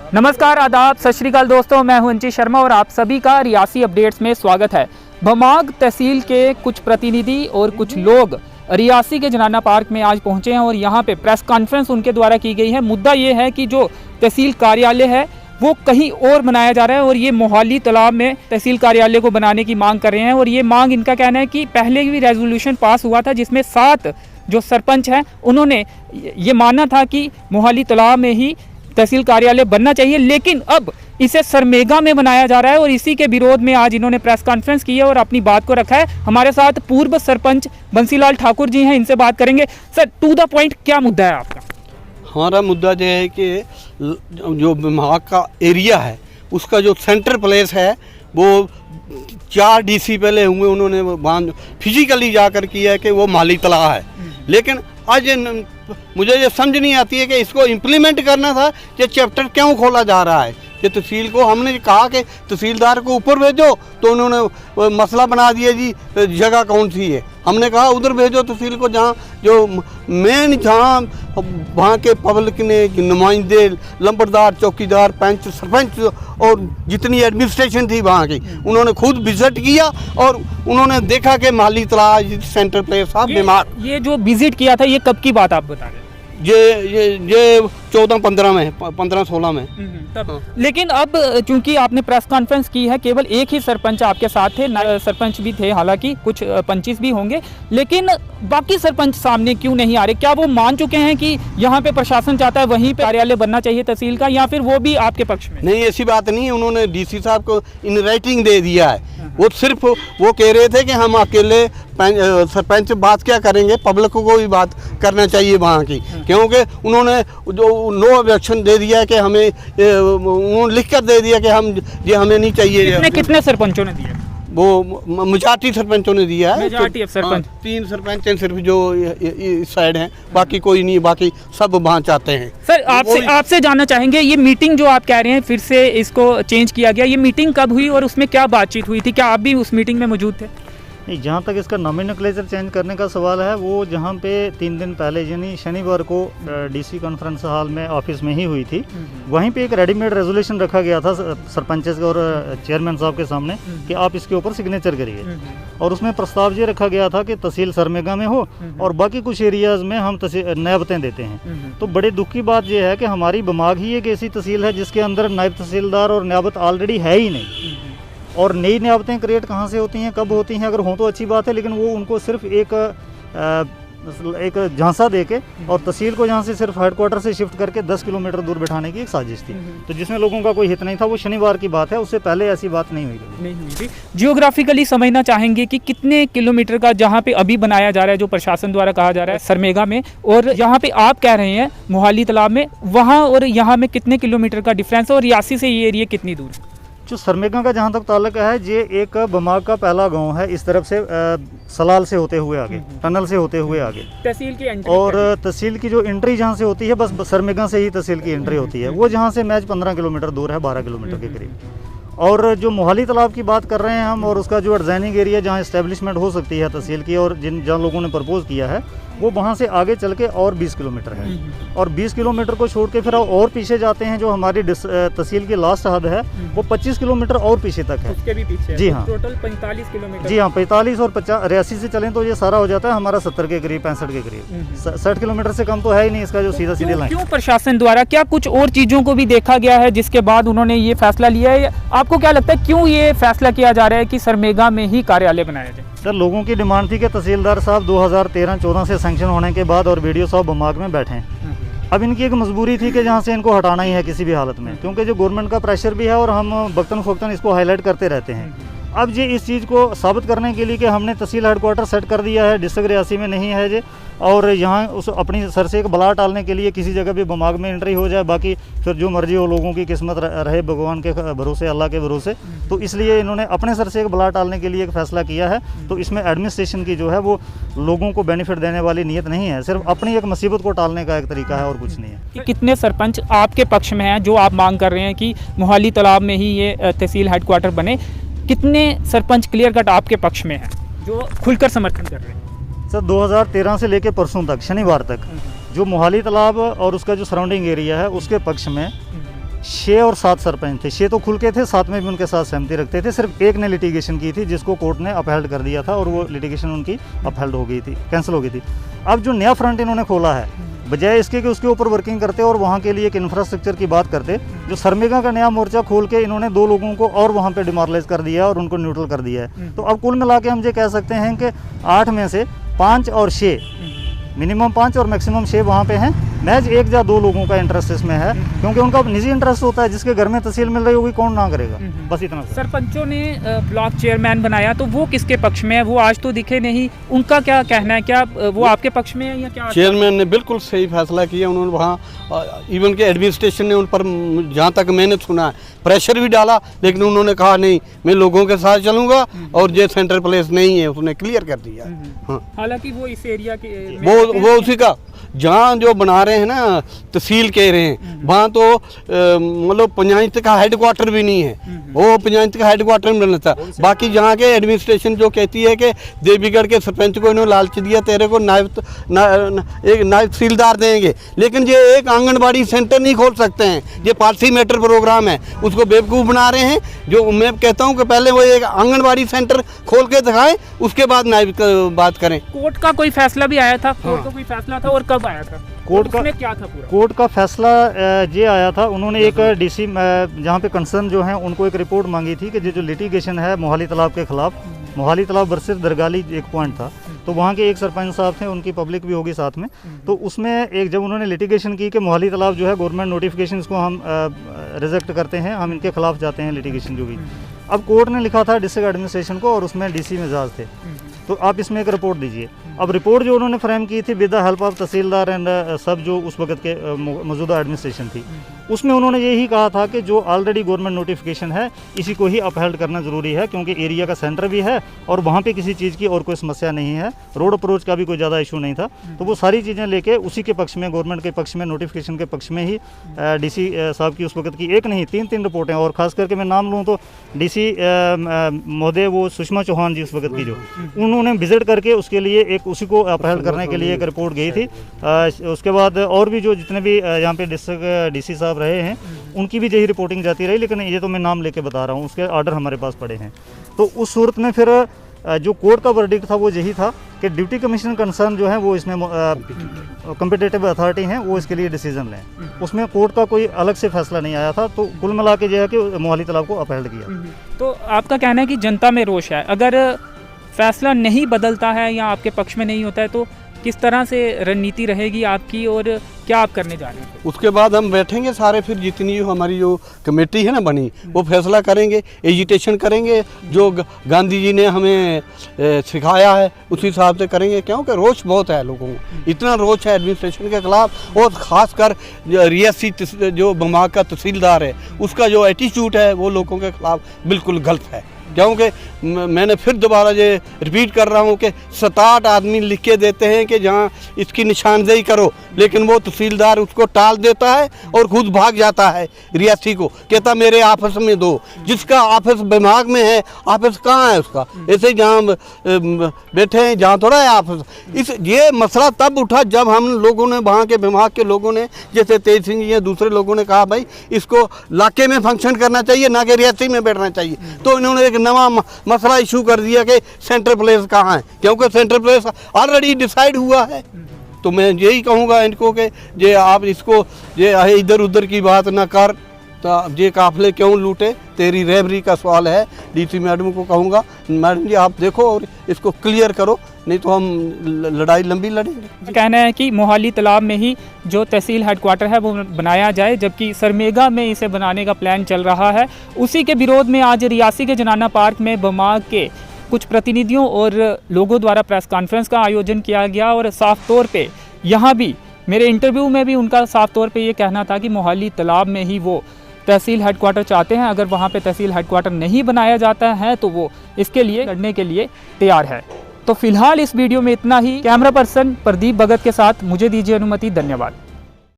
नमस्कार, आदाब, सत श्री अकाल दोस्तों, मैं हूं अंची शर्मा और आप सभी का रियासी अपडेट्स में स्वागत है। भमाग तहसील के कुछ प्रतिनिधि और कुछ लोग रियासी के जनाना पार्क में आज पहुंचे हैं और यहां पे प्रेस कॉन्फ्रेंस उनके द्वारा की गई है। मुद्दा ये है कि जो तहसील कार्यालय है वो कहीं और बनाया जा रहा है और ये मोहाली तालाब में तहसील कार्यालय को बनाने की मांग कर रहे हैं। और ये मांग, इनका कहना है कि पहले भी रेजोल्यूशन पास हुआ था जिसमें 7 जो सरपंच हैं उन्होंने ये माना था कि मोहाली तालाब में ही तहसील कार्यालय बनना चाहिए, लेकिन अब इसे सरमेगा में बनाया जा रहा है और इसी के विरोध में आज इन्होंने प्रेस कॉन्फ्रेंस की है और अपनी बात को रखा है। हमारे साथ पूर्व सरपंच बंसीलाल ठाकुर जी हैं, इनसे बात करेंगे। सर, टू द पॉइंट, क्या मुद्दा है आपका? हमारा मुद्दा जो है कि जो भमाग का एरिया है उसका जो सेंटर प्लेस है वो 4 डीसी पहले हुए, उन्होंने बांध फिजिकली जाकर किया है कि वो माली तालाब है। लेकिन आज मुझे ये समझ नहीं आती है कि इसको इम्प्लीमेंट करना था, ये चैप्टर क्यों खोला जा रहा है। कि तहसील को हमने कहा कि तहसीलदार को ऊपर भेजो, तो उन्होंने मसला बना दिया जी जगह कौन सी है। हमने कहा उधर भेजो तहसील को, जहाँ जो मेन जहाँ वहाँ के पब्लिक ने नुमाइंदे, लंबरदार, चौकीदार, पंच, सरपंच और जितनी एडमिनिस्ट्रेशन थी वहाँ की, उन्होंने खुद विजिट किया और उन्होंने देखा कि माली तालाब सेंटर प्लेस ऑफ भमाग। ये जो विजिट किया था, ये कब की बात आप बता रहे हैं? ये 14-15 में, 15-16 में तब। लेकिन अब चूंकि आपने प्रेस कॉन्फ्रेंस की है, केवल एक ही सरपंच आपके साथ थे, सरपंच भी थे, हालांकि कुछ पंचिस भी होंगे, लेकिन बाकी सरपंच सामने क्यों नहीं आ रहे? क्या वो मान चुके हैं कि यहाँ पे प्रशासन चाहता है वहीं पे कार्यालय बनना चाहिए तहसील का, या फिर वो भी आपके पक्ष में? नहीं, ऐसी बात नहीं है। उन्होंने डीसी साहब को इन राइटिंग दे दिया है। वो सिर्फ वो कह रहे थे कि हम अकेले सरपंच बात क्या करेंगे, पब्लिक को भी बात करना चाहिए वहाँ की, क्योंकि उन्होंने जो नो ऑब्जेक्शन दे दिया कि हमें, उन्होंने लिख कर दे दिया कि हम ये हमें नहीं चाहिए। कितने सरपंचों ने दिया? वो मेजॉरिटी सरपंचों ने दिया है। Majority of sarpanch. 3 सरपंच हैं सिर्फ जो इस साइड हैं, बाकी कोई नहीं, बाकी सब वहाँ चाहते हैं। सर, आपसे जानना चाहेंगे, ये मीटिंग जो आप कह रहे हैं फिर से इसको चेंज किया गया, ये मीटिंग कब हुई और उसमें क्या बातचीत हुई थी? क्या आप भी उस मीटिंग में मौजूद थे? नहीं, जहाँ तक इसका नॉमेनक्लेचर चेंज करने का सवाल है, वो जहाँ पे 3 दिन पहले यानी शनिवार को डीसी कॉन्फ्रेंस हॉल में ऑफिस में ही हुई थी, वहीं पे एक रेडीमेड रेजोल्यूशन रखा गया था सरपंच और चेयरमैन साहब के सामने कि आप इसके ऊपर सिग्नेचर करिए। और उसमें प्रस्ताव ये रखा गया था कि तहसील सरमेगा में हो और बाकी कुछ एरियाज में हम न्याबतें देते हैं। तो बड़े दुख की बात यह है कि हमारी भमाग ही एक ऐसी तहसील है जिसके अंदर नायब तहसीलदार और न्याबत ऑलरेडी है ही नहीं। और नई न्याबतें क्रिएट कहाँ से होती हैं, कब होती हैं? अगर हों तो अच्छी बात है, लेकिन वो उनको सिर्फ एक झांसा देके और तहसील को जहाँ से सिर्फ हेडक्वार्टर से शिफ्ट करके 10 किलोमीटर दूर बैठाने की एक साजिश थी, तो जिसमें लोगों का कोई हित नहीं था। वो शनिवार की बात है, उससे पहले ऐसी बात नहीं हुई थी। जियोग्राफिकली समझना चाहेंगे कि कितने किलोमीटर का जहाँ पे अभी बनाया जा रहा है, जो प्रशासन द्वारा कहा जा रहा है सरमेगा में, और यहाँ पे आप कह रहे हैं मोहाली तालाब में, वहाँ और यहाँ में कितने किलोमीटर का डिफरेंस है और रियासी से ये एरिया कितनी दूर है? जो सरमेगा का जहाँ तक ताल्लुक है, ये एक भमाग का पहला गांव है, इस तरफ से सलाल से होते हुए आगे, टनल से होते हुए आगे तहसील की एंट्री, और तहसील की जो एंट्री जहाँ से होती है, बस सरमेगा से ही तहसील की एंट्री होती है। वो जहाँ से मैच 15 किलोमीटर दूर है, 12 किलोमीटर के करीब। और जो मोहाली तालाब की बात कर रहे हैं हम, और उसका जो एडजाइनिंग एरिया जहाँ इस्टेब्लिशमेंट हो सकती है तहसील की, और जहाँ लोगों ने प्रपोज किया है, वो वहाँ से आगे चल के और 20 किलोमीटर है। और 20 किलोमीटर को छोड़ के फिर और पीछे जाते हैं, जो हमारी तहसील की लास्ट हद है, वो 25 किलोमीटर और पीछे तक है। उसके भी पीछे जी हाँ, टोटल 45 किलोमीटर। जी हाँ, 45 और 50 रियासी से चलें तो ये सारा हो जाता है हमारा 70 के करीब, 65 के करीब। 60 किलोमीटर से कम तो है ही नहीं इसका जो सीधा सीधे लाइन। क्यों प्रशासन द्वारा, क्या कुछ और चीज़ों को भी देखा गया है जिसके बाद उन्होंने ये फैसला लिया है? आपको क्या लगता है क्यों ये फैसला किया जा रहा है कि सरमेगा में ही कार्यालय बनाया जाए? सर, लोगों की डिमांड थी कि तहसीलदार साहब 2013-14 से सैंक्शन होने के बाद और वीडियो साहब भमाग में बैठे। अब इनकी एक मजबूरी थी कि जहाँ से इनको हटाना ही है किसी भी हालत में, क्योंकि जो गवर्नमेंट का प्रेशर भी है और हम वक्तन फ़वक्तन इसको हाईलाइट करते रहते हैं। अब ये इस चीज़ को साबित करने के लिए कि हमने तहसील हेडक्वार्टर सेट कर दिया है, डिस्ट्रिक्ट रियासी में नहीं है ये, और यहाँ उस अपनी सर से एक बला टालने के लिए किसी जगह भी भमाग में एंट्री हो जाए, बाकी फिर जो मर्जी हो, लोगों की किस्मत रहे भगवान के भरोसे, अल्लाह के भरोसे। तो इसलिए इन्होंने अपने सर से एक बला टालने के लिए एक फ़ैसला किया है। तो इसमें एडमिनिस्ट्रेशन की जो है वो लोगों को बेनिफिट देने वाली नीयत नहीं है, सिर्फ अपनी एक मुसीबत को टालने का एक तरीका है और कुछ नहीं है। कितने सरपंच आपके पक्ष में हैं जो आप मांग कर रहे हैं कि मोहाली तालाब में ही ये तहसील हेडक्वार्टर बने? कितने सरपंच क्लियर कट आपके पक्ष में हैं जो खुलकर समर्थन कर रहे हैं? सर 2013 से लेकर परसों तक, शनिवार तक, जो मोहाली तालाब और उसका जो सराउंडिंग एरिया है उसके पक्ष में 6 और 7 सरपंच थे। 6 तो खुल के थे, 7 में भी उनके साथ सहमति रखते थे। सिर्फ एक ने लिटिगेशन की थी जिसको कोर्ट ने अपहेल्ड कर दिया था और वो लिटिगेशन उनकी अपहेल्ड हो गई थी, कैंसिल हो गई थी। अब जो नया फ्रंट इन्होंने खोला है, बजाय इसके कि उसके ऊपर वर्किंग करते और वहाँ के लिए एक इंफ्रास्ट्रक्चर की बात करते, जो सरमेगा का नया मोर्चा खोल के इन्होंने 2 लोगों को और वहाँ पे डिमोरलाइज कर दिया है और उनको न्यूट्रल कर दिया है। तो अब कुल मिला के हम ये कह सकते हैं कि 8 में से 5 और 6, मिनिमम 5 और मैक्सिमम 6 वहाँ पे हैं। मैच 1 या 2 लोगों का इंटरेस्ट इसमें है, क्योंकि उनका निजी इंटरेस्ट होता है। जिसके घर में तहसील मिल रही होगी कौन ना करेगा, बस इतना। सरपंचों ने ब्लॉक चेयरमैन बनाया, तो वो किसके पक्ष में है? वो आज तो दिखे नहीं, उनका क्या कहना है? क्या वो आपके पक्ष में है या क्या? चेयरमैन ने बिल्कुल सही फैसला किया। उन्होंने वहाँ इवन के एडमिनिस्ट्रेशन ने उन पर, जहाँ तक मैंने सुना है, प्रेशर भी डाला, लेकिन उन्होंने कहा नहीं, मैं लोगों के साथ चलूंगा और ये सेंट्रल प्लेस नहीं है, उसने क्लियर कर दिया। हाँ, हालांकि वो इस एरिया के वो उसी का जहाँ जो बना रहे हैं ना, तहसील कह रहे हैं, वहाँ तो मतलब पंचायत का हेडक्वार्टर भी नहीं है। वो पंचायत का हेडक्वार्टर में बनता है। बाकी जहाँ के एडमिनिस्ट्रेशन जो कहती है कि देवीगढ़ के सरपंच को इन्होंने लालच दिया, तेरे को नायब तहसीलदार देंगे, लेकिन ये एक आंगनबाड़ी सेंटर नहीं खोल सकते हैं। ये पालसी मैटर प्रोग्राम है, उसको बेवकूफ़ बना रहे हैं। जो मैं कहता हूँ कि पहले वो एक आंगनबाड़ी सेंटर खोल के दिखाएं, उसके बाद नायब की बात करें। कोर्ट का कोई फैसला भी आया था? कोर्ट का कोई फैसला था और कब आया था? कोर्ट का क्या था पूरा? कोर्ट का फैसला ये आया था, उन्होंने एक डीसी जहाँ पे कंसर्न जो है उनको एक रिपोर्ट मांगी थी कि जो लिटिगेशन है मोहाली तालाब के खिलाफ, मोहाली तालाब वर्सेस दरगाली एक पॉइंट था, तो वहाँ के एक सरपंच साहब थे, उनकी पब्लिक भी होगी साथ में। तो उसमें एक जब उन्होंने लिटिगेशन की कि मोहाली तालाब जो है गवर्नमेंट नोटिफिकेशन को हम रिजेक्ट करते हैं, हम इनके खिलाफ जाते हैं लिटिगेशन जो भी। अब कोर्ट ने लिखा था डिस्ट्रिक्ट एडमिनिस्ट्रेशन को और उसमें डीसी मिजाज थे, तो आप इसमें एक रिपोर्ट दीजिए। अब रिपोर्ट जो उन्होंने फ्रेम की थी with the help of tehsildar and सब जो उस वक्त के मौजूदा एडमिनिस्ट्रेशन थी, उसमें उन्होंने यही कहा था कि जो ऑलरेडी गवर्नमेंट नोटिफिकेशन है इसी को ही अपहेल्ड करना ज़रूरी है, क्योंकि एरिया का सेंटर भी है और वहाँ पे किसी चीज़ की और कोई समस्या नहीं है, रोड अप्रोच का भी कोई ज़्यादा इशू नहीं था। तो वो सारी चीज़ें लेके उसी के पक्ष में, गवर्नमेंट के पक्ष में, नोटिफिकेशन के पक्ष में ही डीसी साहब की उस वक्त की एक नहीं 3 रिपोर्टें, और ख़ास करके मैं नाम लूँ तो डीसी महोदय वो सुषमा चौहान जी उस वक्त की, जो उन्होंने विजिट करके उसके लिए एक उसी को अपहेल्ड करने के लिए एक रिपोर्ट गई थी। उसके बाद और भी जो जितने भी यहाँ पे डिस्ट्रिक्ट डीसी साहब रहे हैं उनकी भी यही रिपोर्टिंग जाती रही, लेकिन ये तो मैं नाम लेके बता रहा हूँ, उसके ऑर्डर हमारे पास पड़े हैं। तो उस सूरत में फिर जो कोर्ट का वर्डिक्ट था वो यही था कि डिप्टी कमिश्नर कंसर्न जो है वो इसमें कॉम्पिटिटिव अथॉरिटी हैं, वो इसके लिए डिसीजन लें। उसमें कोर्ट का कोई अलग से फैसला नहीं आया था, तो कुल मिला के जो है कि मोहाली तालाब को अपहेल्ड किया। तो आपका कहना है कि जनता में रोष है, अगर फैसला नहीं बदलता है या आपके पक्ष में नहीं होता है तो किस तरह से रणनीति रहेगी आपकी और क्या आप करने जा रहे हैं? उसके बाद हम बैठेंगे सारे, फिर जितनी हमारी जो कमेटी है ना बनी, वो फैसला करेंगे, एजिटेशन करेंगे, जो गांधी जी ने हमें सिखाया है उसी हिसाब से करेंगे, क्योंकि रोष बहुत है लोगों को, इतना रोष है एडमिनिस्ट्रेशन के खिलाफ। और ख़ासकर रियासी जो बमाग का तहसीलदार है उसका जो एटीट्यूड है वो लोगों के खिलाफ बिल्कुल गलत है। क्योंकि मैंने फिर दोबारा ये रिपीट कर रहा हूँ कि 7-8 आदमी लिख के देते हैं कि जहाँ इसकी निशानदेही करो, लेकिन वो तहसीलदार उसको टाल देता है और खुद भाग जाता है रियासी को, कहता मेरे ऑफिस में दो। जिसका ऑफिस दिमाग में है, ऑफिस कहाँ है उसका? ऐसे जहाँ बैठे हैं जहाँ थोड़ा है ऑफिस। ये मसला तब उठा जब हम लोगों ने, वहाँ के विभाग के लोगों ने, जैसे तेज सिंह जी या दूसरे लोगों ने कहा भाई इसको इलाके में फंक्शन करना चाहिए, ना कि रियासी में बैठना चाहिए। तो इन्होंने एक नवा मसला इशू कर दिया कि सेंट्रल प्लेस कहाँ है, क्योंकि सेंट्रल प्लेस ऑलरेडी डिसाइड हुआ है। तो मैं यही कहूँगा इनको कि ये आप इसको ये इधर उधर की बात ना कर, तो ये काफिले क्यों लूटे, तेरी रहबरी का सवाल है। डीसी मैडम को कहूँगा, मैडम जी आप देखो और इसको क्लियर करो, नहीं तो हम लड़ाई लंबी लड़ेंगे। कहना है कि मोहाली तालाब में ही जो तहसील हेडक्वार्टर है वो बनाया जाए, जबकि सरमेगा में इसे बनाने का प्लान चल रहा है। उसी के विरोध में आज रियासी के जनाना पार्क में बमाग के कुछ प्रतिनिधियों और लोगों द्वारा प्रेस कॉन्फ्रेंस का आयोजन किया गया और साफ तौर पे यहाँ भी मेरे इंटरव्यू में भी उनका साफ तौर पे ये कहना था कि मोहाली तालाब में ही वो तहसील हेडक्वार्टर चाहते हैं। अगर वहाँ पे तहसील हेडक्वार्टर नहीं बनाया जाता है तो वो इसके लिए लड़ने के लिए तैयार है। तो फिलहाल इस वीडियो में इतना ही। कैमरा पर्सन प्रदीप भगत के साथ मुझे दीजिए अनुमति। धन्यवाद।